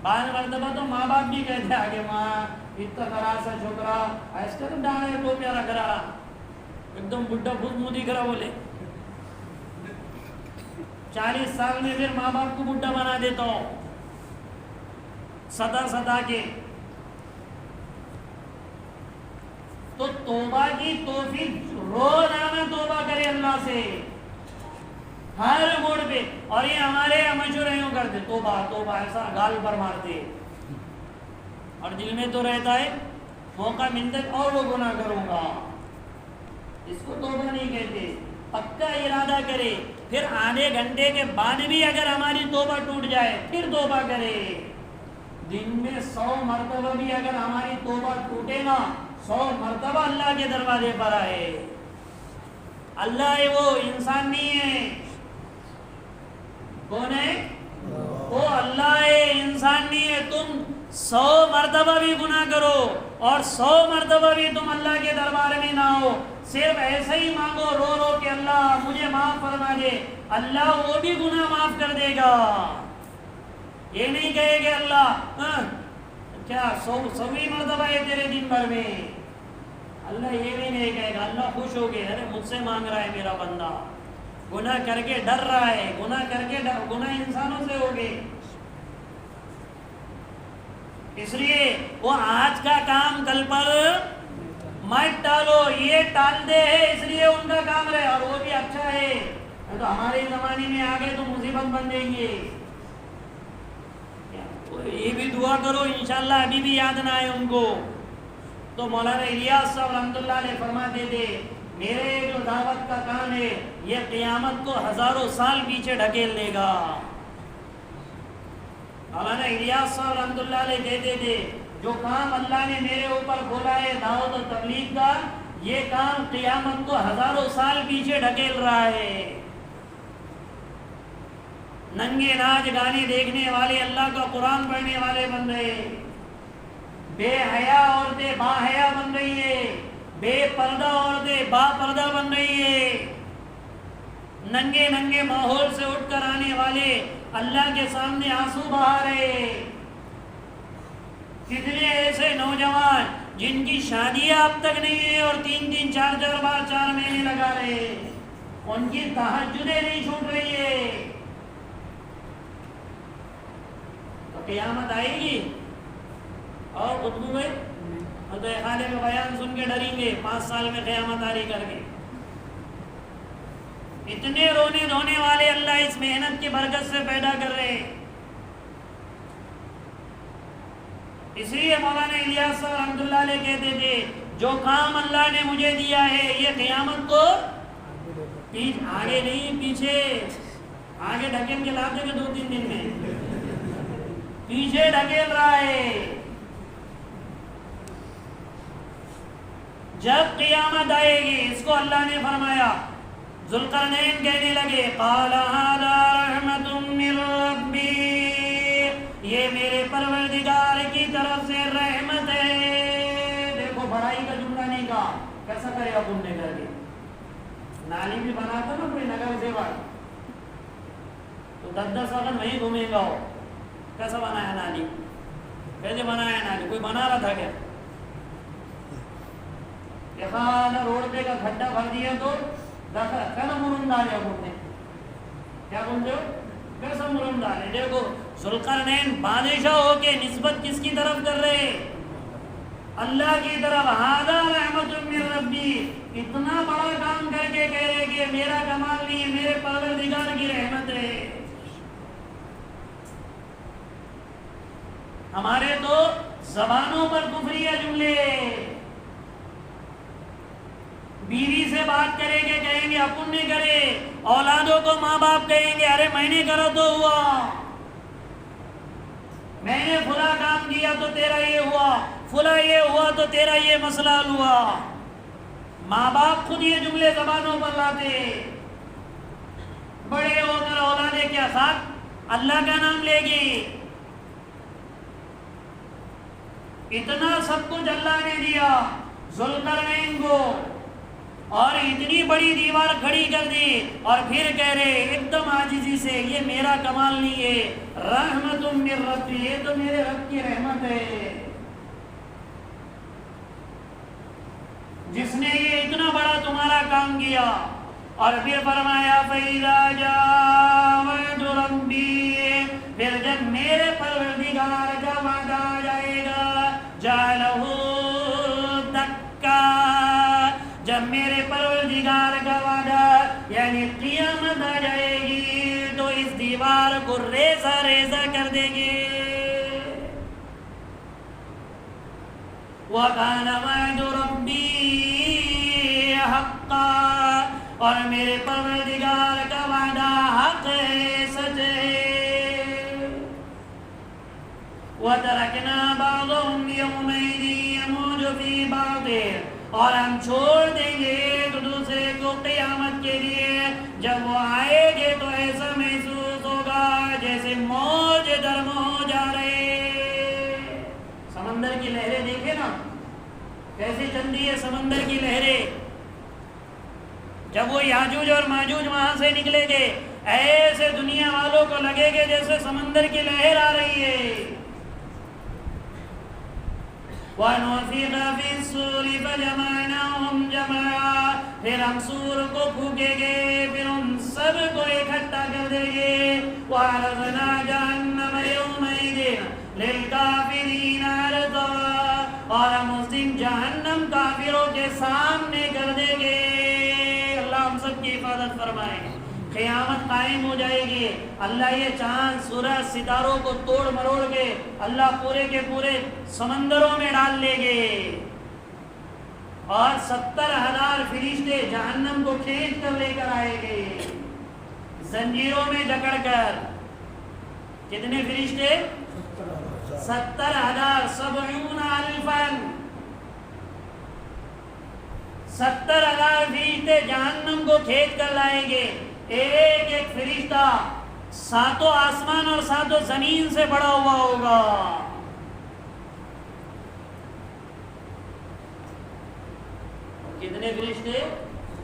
S1: بعض مرتبہ تو ماں باپ بھی کہتے ہیں کہ ماں اتنا کرا سا چھوکرا ایسا تو ڈانے ٹوپیاں رکھ رہا, ایک دم بڈھا بھوت منہ دکھ رہا. بولے 40 سال میں پھر ماں باپ کو بڈھا بنا دیتا ہوں ستا کے. تو توبہ کی توفیق, روزانہ توبہ کرے اللہ سے ہر موڑ پہ. اور یہ ہمارے مشہور یوں کرتے, توبہ توبہ ایسا گال پر مارتے, اور دل میں تو رہتا ہے موقع ملتا اور وہ گناہ کروں گا. اس کو توبہ نہیں کہتے. پکا ارادہ کرے, پھر آدھے گھنٹے کے بعد بھی اگر ہماری توبہ ٹوٹ جائے پھر توبہ کرے. دن میں 100 مرتبہ بھی اگر ہماری توبہ ٹوٹے نا, 100 مرتبہ اللہ کے دروازے پر آئے. اللہ ہے, وہ انسان نہیں ہے. کون ہے وہ؟ اللہ ہے, انسان نہیں ہے. تم 100 مرتبہ بھی گناہ کرو اور 100 مرتبہ بھی تم اللہ کے دربار میں نہ ہو، صرف ایسے ہی مانگو رو رو کہ اللہ مجھے معاف فرما دے، اللہ وہ بھی گناہ معاف کر دے گا۔ یہ نہیں کہے کہ اللہ کیا 100ویں مرتبہ ہے تیرے دن بھر میں، اللہ یہ بھی نہیں کہے گا۔ اللہ خوش ہو گئے، ارے مجھ سے مانگ رہا ہے میرا بندہ، گناہ کر کے ڈر رہا ہے، گناہ انسانوں سے ہو گئے، اس لیے وہ آج کا کام کل پر مت ٹالو، یہ ٹالتے ہیں اس لیے ان کا کام رہے، اور وہ بھی اچھا ہے، تو ہمارے زمانے میں آگے تو مصیبت بن جائیں گے۔ یہ بھی دعا کرو انشاءاللہ ابھی بھی یاد نہ آئے ان کو۔ تو مولانا الیاس صاحب رحمۃ اللہ علیہ فرماتے تھے میرے جو دعوت کا کام ہے یہ قیامت کو ہزاروں سال پیچھے ڈھکیل دے گا۔ مولانا الیاس صاحب رحمۃ اللہ علیہ کہتے تھے جو کام اللہ نے میرے اوپر کھولا ہے دعوت و تبلیغ کا، یہ کام قیامت کو ہزاروں سال پیچھے ڈھکیل رہا ہے۔ ننگے ناچ گانے دیکھنے والے اللہ کا قرآن پڑھنے والے بن رہے، بے حیا عورتیں با حیا بن رہی ہے، بے پردہ عورتیں با پردہ بن رہی ہے، ننگے ننگے ماحول سے اٹھ کر آنے والے اللہ کے سامنے آنسو بہا رہے، کتنے ایسے نوجوان جن کی شادیاں اب تک نہیں ہے اور 3 4 بار 4 مہینے لگا رہے، ان کی تہجدیں نہیں چھوٹ رہی ہے۔ تو قیامت آئے گی اور خطبوں میں تو خالے کا بیان سن کے ڈریں گے 5 سال میں قیامت آ رہی کر کے۔ اتنے رونے دھونے والے اللہ اس محنت کی برکت سے پیدا کر رہے ہیں۔ اس لیے مولانا الیاس صاحب رحمۃ اللہ علیہ کہتے تھے جو کام اللہ نے مجھے دیا ہے یہ قیامت کو آگے نہیں پیچھے، آگے ڈھکیل کے لاتے ہیں 2-3 دن میں، پیچھے ڈھکیل رہا ہے۔ جب قیامت آئے گی اس کو اللہ نے فرمایا، ذوالقرنین کہنے لگے قال ھذا رحمت من ربی، یہ میرے پروردگار کی طرف سے رحمت ہے۔ دیکھو بڑائی کا جملہ نہیں کہا، کیسا کرے گا تم نے کر کے؟ نالی بھی بناتا نا کوئی نگر سیوا تو 10 وقت وہیں گھومے گا، ہو کیسا بنایا نالی، کیسے بنایا نالی، کوئی بنا رہا تھا کیا؟ روڈ پہ کا کھڈا بھر دیا تو کیسا مرم ڈالے نے، کیا بولتے ہو کیسا مرم ڈالے؟ دیکھو ذوالقرنین بادشاہ ہو کے نسبت کس کی طرف کر رہے؟ اللہ کی طرف۔ ھذا رحمت من ربی، اتنا بڑا کام کر کے کہہ رہے کہ میرا کمال نہیں ہے، میرے پروردگار کی رحمت ہے۔ ہمارے تو زبانوں پر کفریہ جملے، بیوی سے بات کریں گے کہیں گے اپن نے کرے، اولادوں کو ماں باپ کہیں گے ارے میں نے کرا تو ہوا، میں نے فلاں کام کیا تو تیرا یہ ہوا، فلاں یہ ہوا تو تیرا یہ مسئلہ ہوا۔ ماں باپ خود یہ جملے زبانوں پر لاتے، بڑے ہو کر اولادیں کیا ساتھ اللہ کا نام لے گی۔ اتنا سب کچھ اللہ نے دیا ذوالقرنین کو، اور اتنی بڑی دیوار کھڑی کر دی، اور پھر کہہ رہے ایک دم عاجزی سے یہ میرا کمال نہیں ہے، رحمت من ربی، یہ تو میرے رب کی رحمت ہے جس نے یہ اتنا بڑا تمہارا کام کیا۔ اور پھر فرمایا فَإِذَا جَاءَ وَعْدُ رَبِّي، پھر جب میرے پروردگار کا وعدہ آ جائے گا، جَعَلَهُ دَكَّا، جب میرے پروردگار کا وعدہ یعنی قیامت آ جائے گی تو اس دیوار کو ریزہ ریزہ کر دیں گے۔ وَكَانَ وَعْدُ رَبِّي حَقًّا، اور میرے پروردگار کا وعدہ حق ہے، سچ ہے۔ وَتَرَكْنَا بَعْضَهُمْ يَوْمَئِذٍ يَمُوجُ فِي بَعْضٍ، اور ہم چھوڑ دیں گے ایک دوسرے کو قیامت کے لیے، جب وہ آئے گے تو ایسا محسوس ہوگا جیسے موج در موج آ رہے۔ کیسے چلتی ہے سمندر کی لہریں. جب وہ یاجوج اور ماجوج وہاں سے نکلے گے ایسے دنیا والوں کو لگے گے جیسے سمندر کی لہر آ رہی ہے. وَنُفِخَ فِي الصُّورِ فَجَمَعْنَاهُمْ جَمْعًا. پھر ہم سور کو پھونکیں گے، پھر ہم سب کو اکٹھا کر دیں گے. وَعَرَضْنَا جَهَنَّمَ يَوْمَئِذٍ لِلْكَافِرِينَ عَرْضًا. اور ہم اس دن جہنم کافروں کے سامنے کر دیں گے. اللہ ہم سب کی حفاظت فرمائے. قیامت قائم ہو جائے گی. اللہ یہ چاند سورج ستاروں کو توڑ مروڑ کے اللہ پورے کے پورے سمندروں میں ڈال لے گے اور 70,000 فرشتے جہنم کو کھینچ کر لے کر آئے گے زنجیروں میں جکڑ کر. کتنے فرشتے؟ 70,000. 70,000 70,000 فرشتے جہنم کو کھینچ کر لائیں گے. ایک ایک فرشتہ 7 آسمان اور 7 زمین سے بڑا ہوا ہوگا. کتنے فرشتے؟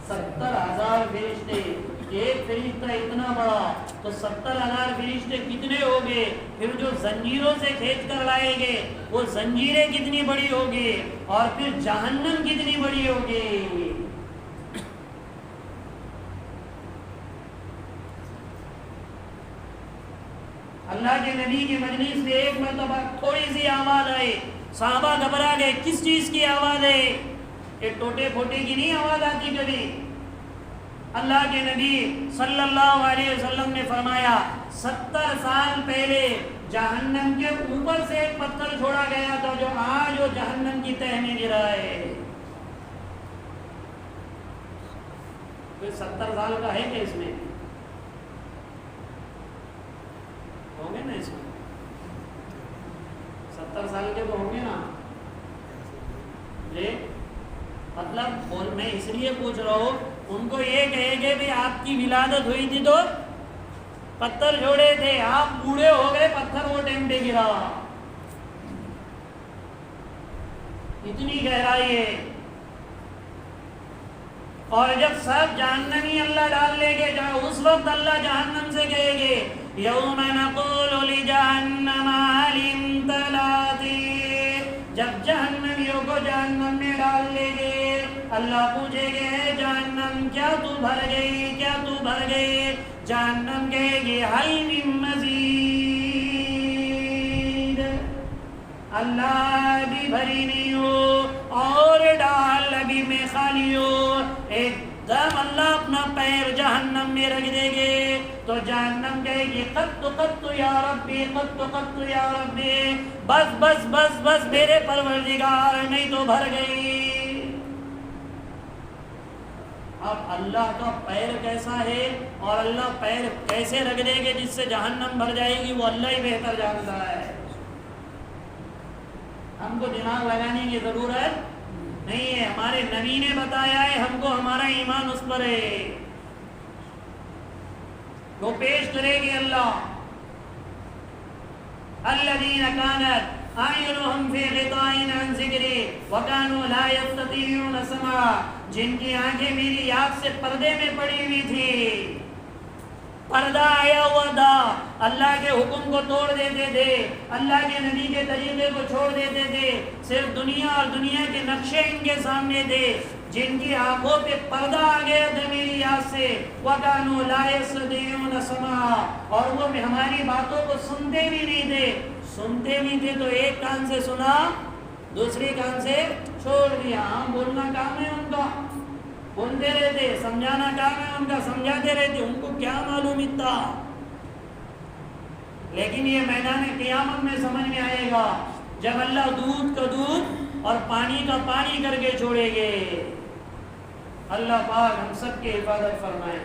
S1: 70,000 فرشتے. ایک فرشتہ اتنا بڑا تو 70,000 فرشتے کتنے ہوگے؟ پھر جو زنجیروں سے کھینچ کر لائیں گے وہ زنجیریں کتنی بڑی ہوگی اور پھر جہنم کتنی بڑی ہوگی. اللہ کے نبی کی مجلس سے ایک مرتبہ تھوڑی سی آواز آئی، صحابہ گھبرا گئے. کس چیز کی آواز ہے؟ کہ ٹوٹے پھوٹے کی نہیں آواز آتی کبھی. اللہ کے نبی صلی اللہ علیہ وسلم نے فرمایا 70 سال پہلے جہنم کے اوپر سے ایک پتھر چھوڑا گیا تھا جو آج وہ جہنم کی تہ میں گرا ہے. کوئی 70 سال کا ہے کہ اس میں ہوں گے نا؟ اس میں 70 سال کے تو ہوں گے نا جی. مطلب میں اس لیے پوچھ رہا ہوں، ان کو یہ کہے گے بھی آپ کی ولادت ہوئی تھی تو پتھر جوڑے تھے، آپ بوڑھے ہو گئے پتھر وہ ٹائم پہ گرا. اتنی گہرائی ہے. اور جب سب جہنمی اللہ ڈال لے گے اس وقت اللہ جہنم سے کہے گے یوم نقول لجہنم هل امتلأت. جب جہنمیوں کو جہنم میں ڈال لے گے اللہ پوچھے گے جہنم کیا تو بھر گئی، کیا تو بھر گئی؟ جہنم کہے گی حل من مزید. اللہ بھی بھری نہیں ہو اور ڈال ابھی میں خالی ہو. ایک دم اللہ اپنا پیر جہنم میں رکھ دے گے تو جہنم کہے گی قط یا ربی، قط یا ربی، بس بس بس بس میرے پروردگار، نہیں تو بھر گئی. اب اللہ کا پیر کیسا ہے اور اللہ پیر کیسے رکھ دے گے جس سے جہنم بھر جائے گی وہ اللہ ہی بہتر جانتا ہے. ہم کو دماغ لگانے کی ضرورت نہیں ہے. ہمارے نبی نے بتایا ہے، ہم کو ہمارا ایمان اس پر ہے. وہ پیش کرے گی اللہ الذین کانت اعینہم فی غطاء عن ذکری وکانوا لا یستطیعون سمعا. جن کی آنکھیں میری یاد سے پردے میں پڑی ہوئی تھی، پردہ آیا ہوا تھا، اللہ کے حکم کو توڑ دیتے تھے، اللہ کے نبی کے طریقے کو چھوڑ دیتے تھے، صرف دنیا اور دنیا کے نقشے ان کے سامنے تھے. جن کی آنکھوں پہ پردہ آ گیا تھا میری یاد سے، وَكَانُوا لَا يَسْتَطِيعُونَ سَمْعًا، اور وہ ہماری باتوں کو سنتے بھی نہیں تھے. سنتے نہیں تھے تو ایک کان سے سنا دوسری کان سے چھوڑ دیا. ہاں بولنا کام ہے ان کا، بولتے رہتے، سمجھانا کام ہے ان کا، سمجھاتے رہتے. ان کو کیا معلوم تھا؟ لیکن یہ میدان قیامت میں سمجھ میں آئے گا جب اللہ دودھ کا دودھ اور پانی کا پانی کر کے چھوڑے گے. اللہ پاک ہم سب کی حفاظت فرمائے.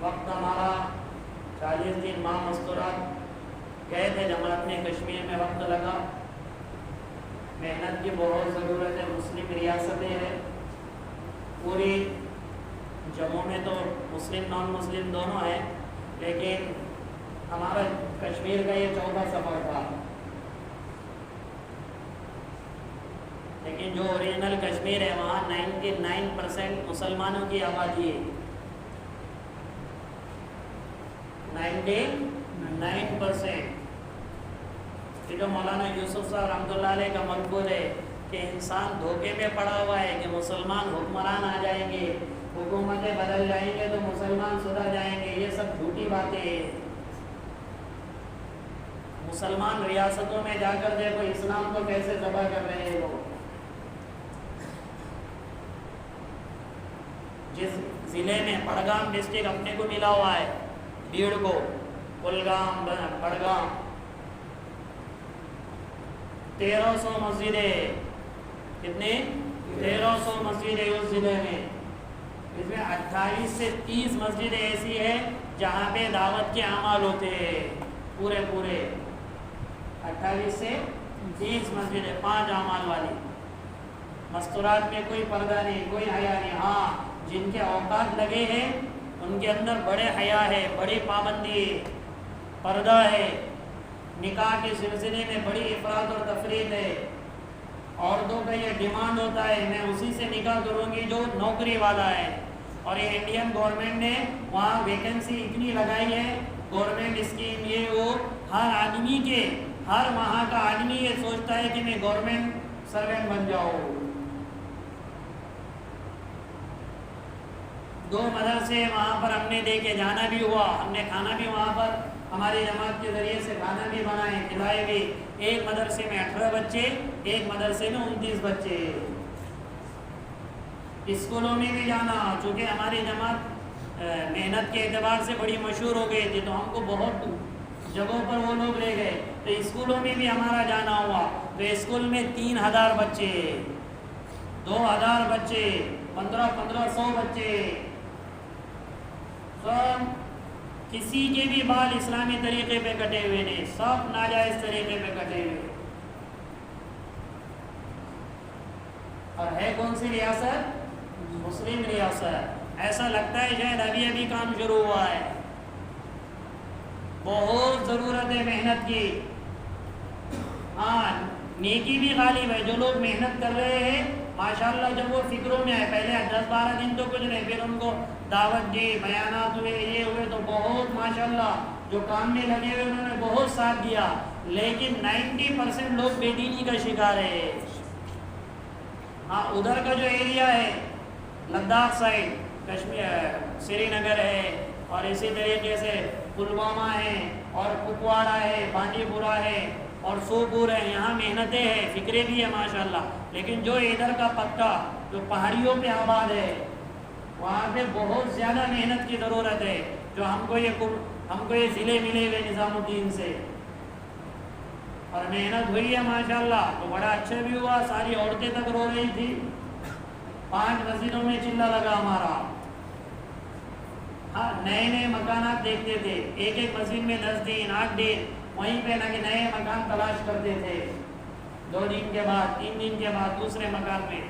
S1: وقت ہمارا 40 دن ماہ مستورات گئے تھے جماعت میں کشمیر میں، وقت لگا. محنت کی بہت ضرورت ہے. مسلم ریاستیں ہیں پوری، جموں میں تو مسلم نان مسلم دونوں ہیں، لیکن ہمارا کشمیر کا یہ 14 سفر تھا. لیکن جو اوریجنل کشمیر ہے وہاں 99% مسلمانوں کی آبادی ہے. 99%. یہ جو مولانا یوسف صاحب رحمۃ اللہ علیہ کا مقبول ہے کہ انسان دھوکے میں پڑا ہوا ہے کہ مسلمان حکمران آ جائیں گے, حکومتیں بدل جائیں گے تو مسلمان سدھر جائیں گے, یہ سب جھوٹی باتیں ہیں. مسلمان ریاستوں میں جا کر دیکھو اسلام کو کیسے ذبح کر رہے ہیں لوگ. جس ضلع میں بڑگام ڈسٹرکٹ اپنے کو ملا ہوا ہے, بیڑ کو, کلگام, بڑگام, 1300 مسجدیں. کتنے؟ 1300 مسجدیں اس ضلع میں. اس میں 28 سے 30 مسجدیں ایسی ہیں جہاں پہ دعوت کے اعمال ہوتے ہیں پورے 28 سے 30 مسجدیں 5 اعمال والی. مستورات میں کوئی پردہ نہیں, کوئی حیا نہیں. ہاں جن کے اوقات لگے ہیں ان کے اندر بڑے حیا ہے, بڑی پابندی ہے, پردہ ہے. نکاح کے سلسلے میں بڑی افراد اور تفرید ہے. عورتوں کا یہ ڈیمانڈ ہوتا ہے میں اسی سے نکاح کروں گی جو نوکری والا ہے. اور یہ انڈین گورنمنٹ نے وہاں ویکنسی اتنی لگائی ہے, گورنمنٹ اسکیم یہ وہ, ہر آدمی کے, ہر وہاں کا آدمی یہ سوچتا ہے کہ میں گورنمنٹ سروینٹ بن جاؤں. 2 مدرسے وہاں پر ہم نے دے کے جانا بھی ہوا, ہم نے کھانا بھی وہاں پر ہماری جماعت کے ذریعے سے کھانا بھی بنائے, کھلائے بھی. ایک مدرسے میں 18 بچے, ایک مدرسے میں 29 بچے. اسکولوں میں بھی جانا, چونکہ ہماری جماعت محنت کے اعتبار سے بڑی مشہور ہو گئی تھی تو ہم کو بہت جگہوں پر وہ لوگ لے گئے, تو اسکولوں میں بھی ہمارا جانا ہوا. تو اسکول میں 3000 بچے, 2000 بچے, 1500 بچے, سب کسی کے بھی بال اسلامی طریقے پہ کٹے ہوئے نہیں, سب ناجائز طریقے پہ کٹے ہوئے. اور ہے کون سی ریاست؟ مسلم ریاست. ایسا لگتا ہے شاید ابھی کام شروع ہوا ہے. بہت ضرورت ہے محنت کی. ہاں نیکی بھی غالب ہے. جو لوگ محنت کر رہے ہیں ماشاءاللہ جب وہ فکروں میں آئے, پہلے 10-12 دن تو کچھ نہیں, پھر ان کو دعوت دی, بیانات ہوئے, یہ ہوئے, تو بہت ماشاءاللہ جو کام میں لگے ہوئے انہوں نے بہت ساتھ دیا. لیکن 90% لوگ بے دینی کا شکار ہے. ہاں ادھر کا جو ایریا ہے لداخ سائڈ, کشمیر, سری نگر ہے, اور اسی طریقے سے پلوامہ ہے, اور کپواڑہ ہے, بانڈی پورہ ہے, اور سوپور ہے, یہاں محنتیں ہیں, فکرے بھی ہیں ماشاءاللہ. لیکن جو ادھر کا پکا جو پہاڑیوں پہ آباد ہے وہاں پہ بہت زیادہ محنت کی ضرورت ہے. جو ہم کو یہ ضلع ملے ہوئے نظام الدین سے, اور محنت ہوئی ہے ماشاءاللہ, تو بڑا اچھا بھی ہوا. ساری عورتیں تک رو رہی تھی. 5 مسجدوں میں چلا لگا ہمارا. ہاں نئے مکانات دیکھتے تھے, ایک مسجد میں 10 دن 8 دن وہیں پہ لگے نئے مکان تلاش کرتے تھے. 2 دن کے بعد 3 دن کے بعد دوسرے مکان میں.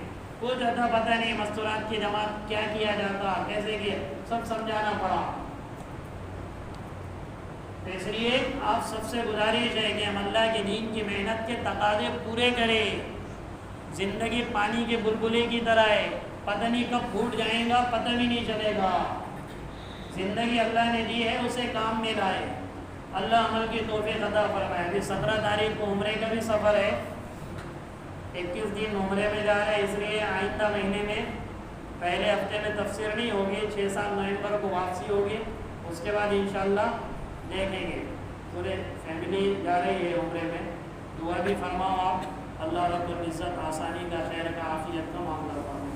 S1: کچھ اتا پتہ نہیں مستورات کی جماعت کیا کیا جاتا, کیسے کیا, سب سمجھانا پڑا. اس لیے آپ سب سے گزارش ہے کہ ہم اللہ کے دین کی محنت کے تقاضے پورے کریں. زندگی پانی کے بلبلے کی طرح ہے, پتہ نہیں کب پھوٹ جائیں گا, پتہ بھی نہیں چلے گا. زندگی اللہ نے دی ہے اسے کام میں لائے. اللہ عمل کی توفیق عطا فرمائے. ابھی 17 تاریخ کو عمرے کا بھی سفر ہے, 21 دن عمرے میں جا رہے ہیں. اس لیے آئندہ مہینے میں پہلے ہفتے میں تفسیر نہیں ہوگی, 6-7 نومبر کو واپسی ہوگی. اس کے بعد انشاءاللہ دیکھیں گے. پورے فیملی جا رہی ہے عمرے میں. دعا بھی فرماؤ آپ, اللہ رب العزت آسانی کا, خیر کا, عافیت کا معاملہ فرمائے.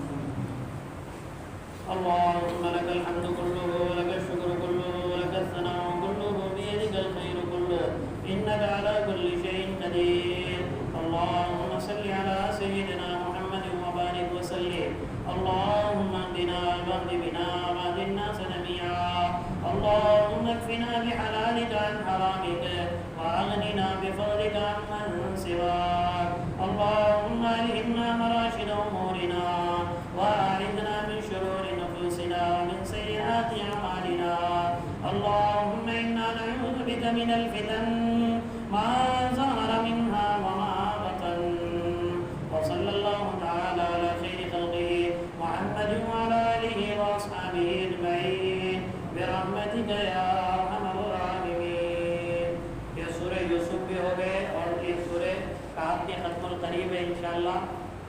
S1: اللهم لك الحمد كله ولك الشكر كله ولك الثناء كله بيدك الخير كله إنك على كل شيء قدير. اللهم صل على سيدنا محمد وبارك وسلم. اللهم اهدنا واهد بنا واهد الناس جميعا. اللهم اكفنا بحلالك عن حرامك وأغننا بفضلك عمن سواك. اللهم ألهمنا مراشد أمورنا وأعذنا من شرور نفوسنا ومن سيئات أعمالنا. اللهم إنا نعوذ بك من الفتن ما ظهر منها وما بطن. وصلى الله تعالى برحمتک یا ارحم الراحمین۔ یہ سورہ یوسف بھی ہو گئے اور یہ سورہ کہف کی ختم القریب ہے انشاءاللہ۔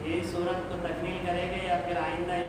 S1: یہ سورت کو تکمیل کریں گے یا پھر آئندہ